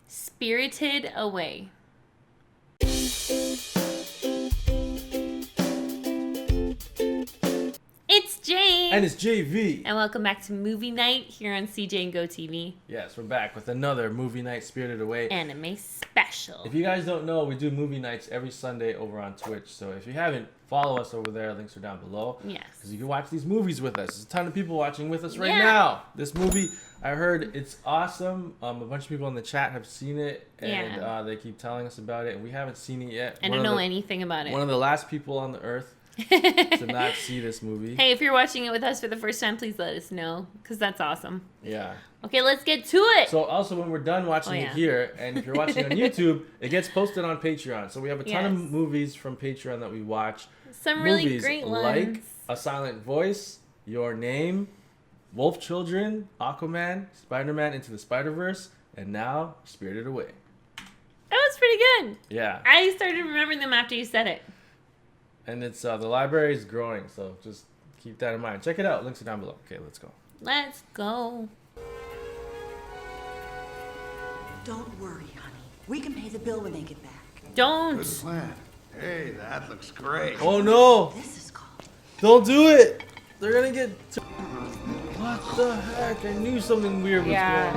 Spirited Away. It's Jane. And it's JV. And welcome back to Movie Night here on CJ and Go TV. Yes, we're back with another Movie Night Spirited Away Anime special. If you guys don't know, we do movie nights every Sunday over on Twitch. So if you haven't, follow us over there. Links are down below. Yes. Because you can watch these movies with us. There's a ton of people watching with us right now. This movie, I heard it's awesome. A bunch of people in the chat have seen it. And they keep telling us about it. And we haven't seen it yet. I don't know anything about it. One of the last people on the earth to not see this movie. Hey, if you're watching it with us for the first time, please let us know, because that's awesome. Yeah. Okay, let's get to it. So also when we're done watching it here, and if you're watching on YouTube, it gets posted on Patreon. So we have a ton of movies from Patreon that we watch. Some really great ones. Like A Silent Voice, Your Name, Wolf Children, Aquaman, Spider-Man Into the Spider-Verse, and now Spirited Away. That was pretty good. Yeah. I started remembering them after you said it. And it's the library is growing, so just keep that in mind. Check it out. Links are down below. Okay, let's go. Let's go. Don't worry, honey. We can pay the bill when they get back. Don't. Good plan. Hey, that looks great. Oh no! This is called... Don't do it! They're gonna get... What the heck? I knew something weird was going on.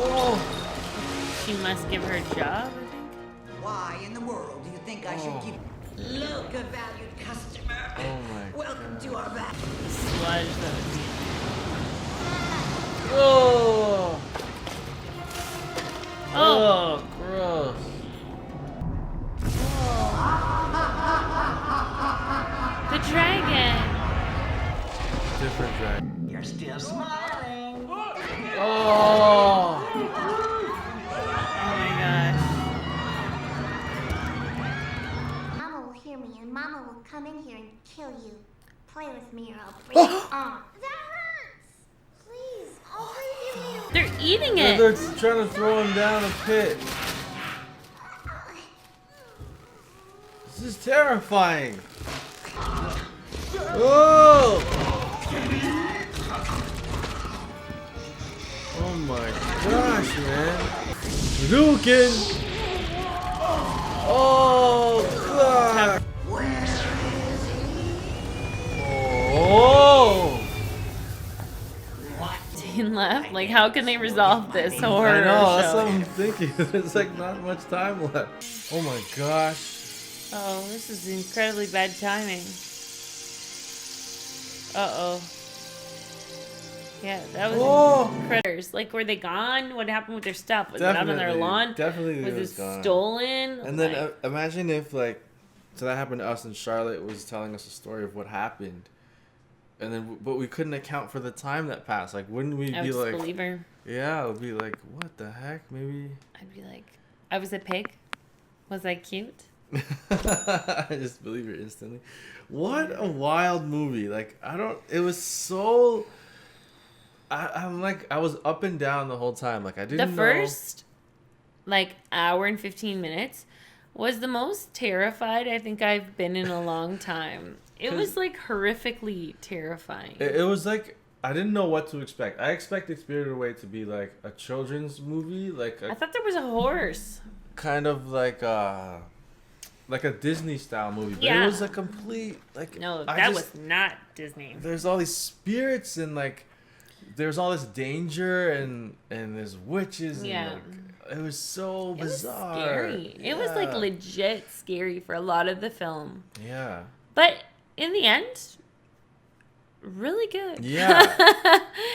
Whoa! She must give her a job. Why in the world do you think I should give... Look, a valued customer. Oh my Welcome to our back. Sludge those. Oh! Oh. Oh, gross. The dragon. Different dragon. You're still smiling. Oh! Oh my gosh. Mama will hear me and Mama will come in here and kill you. Play with me or I'll break your arm. That hurts! Please, I'll play with you. They're eating it. They're trying to throw him down a pit. This is terrifying. Oh! Oh my gosh, man. Lukin! Oh, God! Oh! Dean left. Like, how can they resolve this horror I know, that's show? what I'm thinking. There's like not much time left. Oh my gosh. Oh, this is incredibly bad timing. Uh-oh. Yeah, that was critters. Like, were they gone? What happened with their stuff? Was it out on their lawn? Definitely Was it gone. stolen? And then imagine if, like, so that happened to us and Charlotte was telling us a story of what happened. And then, but we couldn't account for the time that passed. Like, wouldn't we be like... believe her. Yeah, it would be like, what the heck? Maybe... I'd be like, I was a pig? Was I cute? I just believe her instantly. What a wild movie. Like, it was so... I'm like, I was up and down the whole time. Like, I didn't know... The first, like, hour and 15 minutes was the most terrified I think I've been in a long time. It was, like, horrifically terrifying. It was, like, I didn't know what to expect. I expected Spirited Away to be, like, a children's movie. Like, I thought there was a horse. Kind of like a Disney-style movie. But it was a complete, like... No, that was not Disney. There's all these spirits and, like... There's all this danger and there's witches and like, it was so bizarre. It was scary. It was like legit scary for a lot of the film. Yeah. But in the end, really good. Yeah.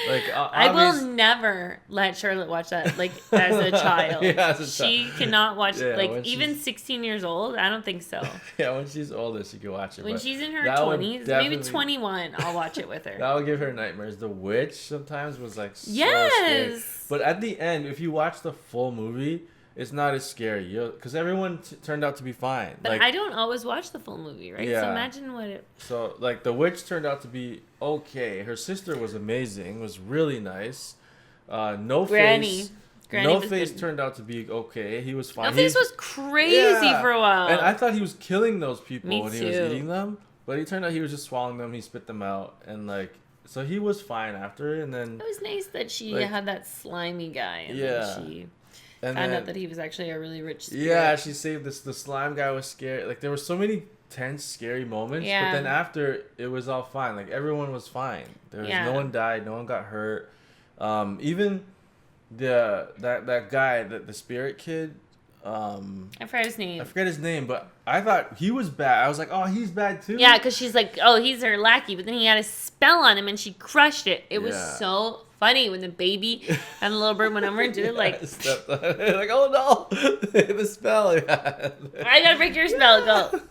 Like I will never let Charlotte watch that like as a child. She cannot watch like even 16 years old. I don't think so. Yeah, when she's older, she can watch it. When she's in her 20s, maybe 21, I'll watch it with her. That would give her nightmares. The Witch sometimes was like so scary. But at the end, if you watch the full movie, it's not as scary because everyone turned out to be fine. But like, I don't always watch the full movie, right? Yeah. So imagine what it... So, like, The Witch turned out to be okay. Her sister was amazing, was really nice. No Face turned out to be okay. He was fine. No Face was crazy for a while. And I thought he was killing those people Me when too. he was eating them. But he turned out he was just swallowing them. He spit them out. And, like, so he was fine after, and then It was nice that she like, had that slimy guy, and yeah, then she and found then, out that he was actually a really rich spirit. yeah, she saved this. The slime guy was scary. Like there were so many tense, scary moments. Yeah. But then after, it was all fine. Like everyone was fine. There was no one died. No one got hurt. Even that guy, the spirit kid. I forgot his name. I forget his name, but I thought he was bad. I was like, oh, he's bad too. Yeah, because she's like, oh, he's her lackey, but then he had a spell on him, and she crushed it. It was so funny when the baby and the little bird went over and did it. Like, like, oh no, the spell. Yeah. I gotta break your spell. Go.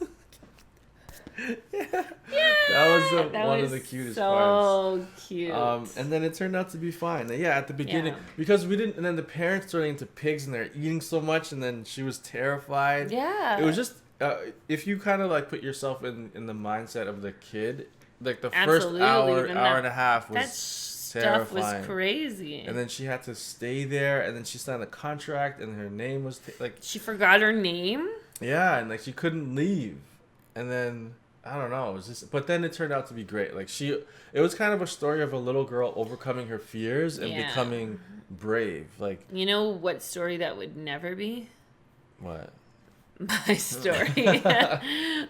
That was one of the cutest parts. So cute. And then it turned out to be fine. Yeah, at the beginning, because we didn't, and then the parents turning into pigs and they're eating so much, and then she was terrified. Yeah. It was just if you kind of like put yourself in the mindset of the kid, like the Absolutely. first hour And and a half was that stuff was crazy. And then she had to stay there, and then she signed a contract, and her name was like she forgot her name. Yeah, and like she couldn't leave, and then. I don't know. It was just, but then it turned out to be great. Like it was kind of a story of a little girl overcoming her fears and becoming brave. Like, you know what story that would never be? What? My story.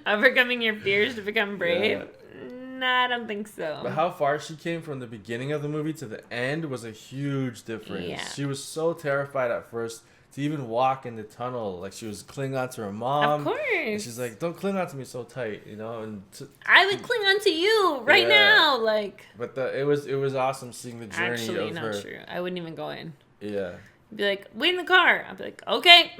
Overcoming your fears to become brave. Yeah. Nah, I don't think so. But how far she came from the beginning of the movie to the end was a huge difference. Yeah. She was so terrified at first to even walk in the tunnel. Like she was clinging on to her mom. Of course. And she's like, "Don't cling on to me so tight," you know. And I would cling on to you right now, like. But it was awesome seeing the journey actually, of not her. true. I wouldn't even go in. Yeah. Be like, wait in the car. I'd be like, okay.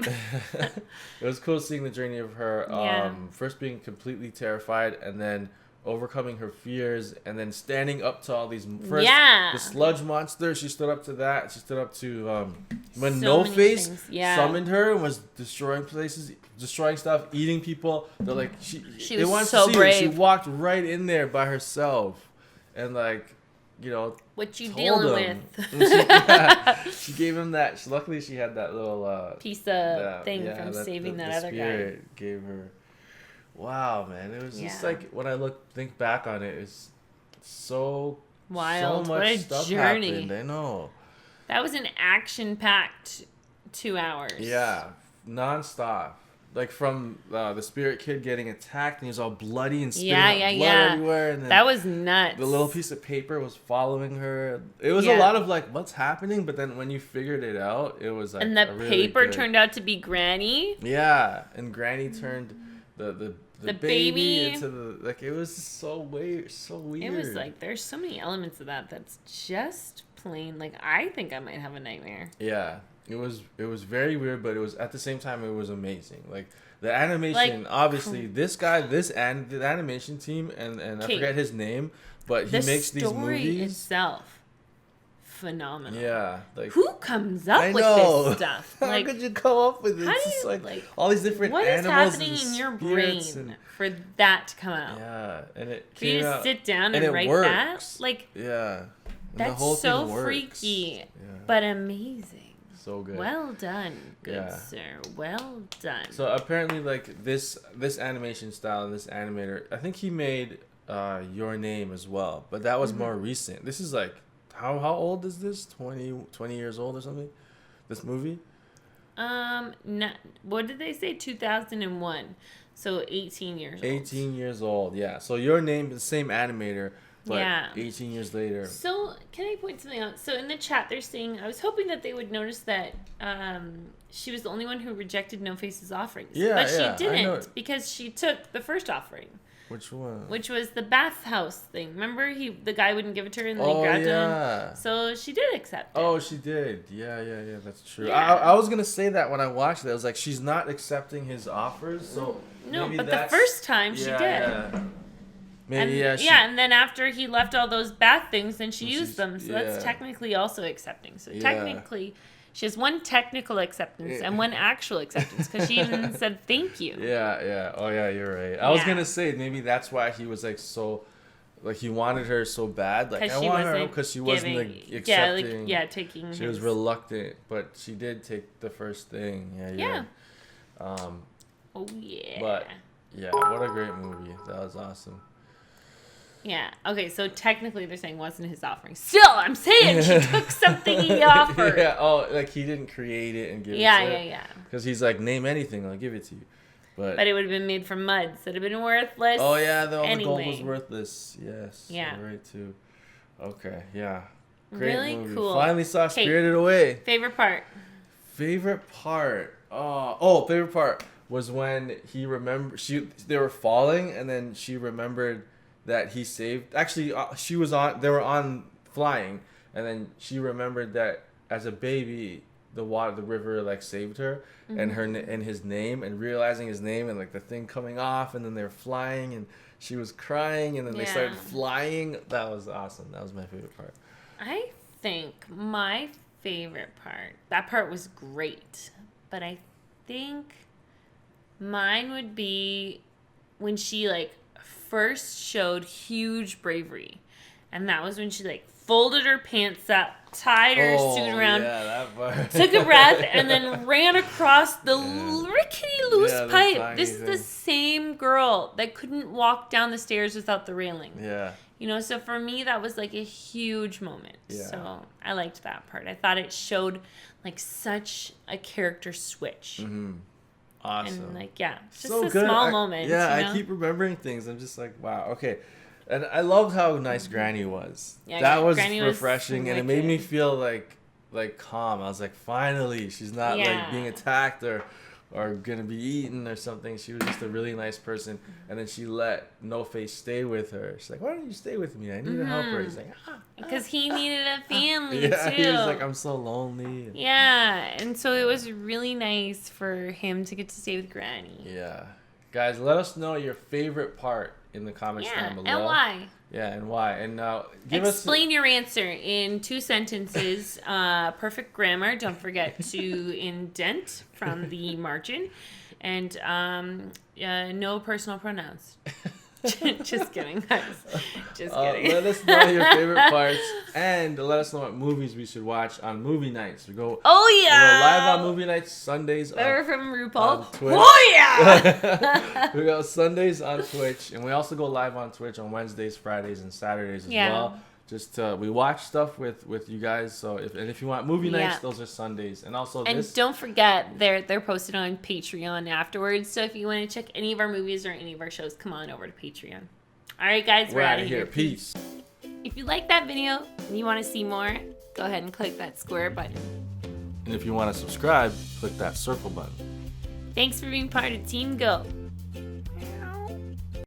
It was cool seeing the journey of her. First being completely terrified, and then overcoming her fears, and then standing up to all these the sludge monster. She stood up to that. She stood up to when So No many Face things. Yeah. summoned her and was destroying places, destroying stuff, eating people. They're like She they was wanted so to see brave. Her. She walked right in there by herself, and like. You know, what you told dealing him. with? She gave him that. Luckily, she had that little piece of thing from saving that other guy. Gave her. Wow, man! It was just like when I think back on it, it's so wild. So much what a stuff journey! Happened. I know. That was an action-packed 2 hours. Yeah, nonstop. Like from the spirit kid getting attacked and he was all bloody and spitting out blood everywhere. And then that was nuts. The little piece of paper was following her. It was a lot of like, what's happening? But then when you figured it out, it was like, and the paper turned out to be Granny. Yeah, and Granny turned the baby into the like. It was so weird. It was like there's so many elements of that's just plain like I think I might have a nightmare. Yeah. It was very weird, but it was at the same time it was amazing. Like the animation, obviously the animation team and I forget his name, but he makes these movies. The story itself, phenomenal. Yeah, like who comes up with this stuff? How like, could you come up with it? How it's do you, just like all these different what animals. What is happening in your brain and, for that to come out? Yeah, and it for you to sit down and write works. that, like yeah, and that's the whole so thing works. freaky, but amazing. So good. Well done, good sir. Well done. So apparently, like this animation style and this animator, I think he made Your Name as well, but that was more recent. This is like how old is this? 20 years old or something? This movie? What did they say? 2001. So 18 years old. 18 years old. Yeah. So Your Name, the same animator. But 18 years later. So, can I point something out? So, in the chat, they're saying, I was hoping that they would notice that she was the only one who rejected No Face's offerings. Yeah, but she didn't because she took the first offering. Which one? Which was the bathhouse thing. Remember, the guy wouldn't give it to her and then he grabbed him. So, she did accept it. Oh, she did. Yeah, that's true. Yeah. I was going to say that when I watched it. I was like, she's not accepting his offers, so no, but the first time she did. Yeah. Maybe, and then after he left all those bath things, then she used them. So that's technically also accepting. So technically, she has one technical acceptance and one actual acceptance because she even said thank you. Yeah. Oh, yeah, you're right. I was going to say maybe that's why he was like so, like he wanted her so bad. Like I want her because she wasn't accepting. Taking She was reluctant, but she did take the first thing. Yeah. Oh, yeah. But, yeah, what a great movie. That was awesome. Yeah. Okay, so technically they're saying wasn't his offering. Still, I'm saying she took something he offered. Yeah. Oh, like he didn't create it and give it to her. Yeah. Because he's like, name anything, I'll give it to you. But it would have been made from mud, so it would have been worthless. Oh yeah, all anyway. the gold was worthless. Yes. Yeah. You're right too. Okay. Yeah. Great Really movie. cool. Finally saw Spirited Away. Favorite part. Favorite part. Favorite part was when he remembered they were falling, and then she remembered that he saved. Actually, they were on flying, and then she remembered that as a baby, the river like saved her, and his name, and realizing his name, and like the thing coming off, and then they're flying, and she was crying, and then they started flying. That was awesome. That was my favorite part. I think my favorite part, that part was great, but I think mine would be when she like first showed huge bravery, and that was when she like folded her pants up, tied her suit around, that part. took a breath, and then ran across the rickety loose pipe. This is the same girl that couldn't walk down the stairs without the railing. Yeah. You know, so for me, that was like a huge moment. Yeah. So I liked that part. I thought it showed like such a character switch. Mm-hmm. Awesome. And like, just so a good. small moment. Yeah, you know? I keep remembering things. I'm just like, wow, okay. And I loved how nice Granny was. Yeah, that was Granny refreshing, was and it made me feel like calm. I was like, finally, she's not like being attacked or gonna be eaten or something. She was just a really nice person, and then she let No Face stay with her. She's like, why don't you stay with me? I need to help her. He's like, because he needed a family too. He was like, I'm so lonely. Yeah, and so it was really nice for him to get to stay with Granny. Yeah, guys, let us know your favorite part in the comments down below. And why. Yeah, and why. And explain your answer in 2 sentences. Perfect grammar. Don't forget to indent from the margin. And no personal pronouns. Just kidding, guys. Just kidding. Let us know your favorite parts, and let us know what movies we should watch on movie nights. We go live on movie nights Sundays. They're from RuPaul. On Twitch. Oh yeah! We go Sundays on Twitch, and we also go live on Twitch on Wednesdays, Fridays, and Saturdays as well. Just we watch stuff with you guys. So if you want movie nights, those are Sundays, and also don't forget they're posted on Patreon afterwards. So if you want to check any of our movies or any of our shows, come on over to Patreon. All right, guys, we're out of here. Peace. If you like that video and you want to see more, go ahead and click that square button. And if you want to subscribe, click that circle button. Thanks for being part of Team Go.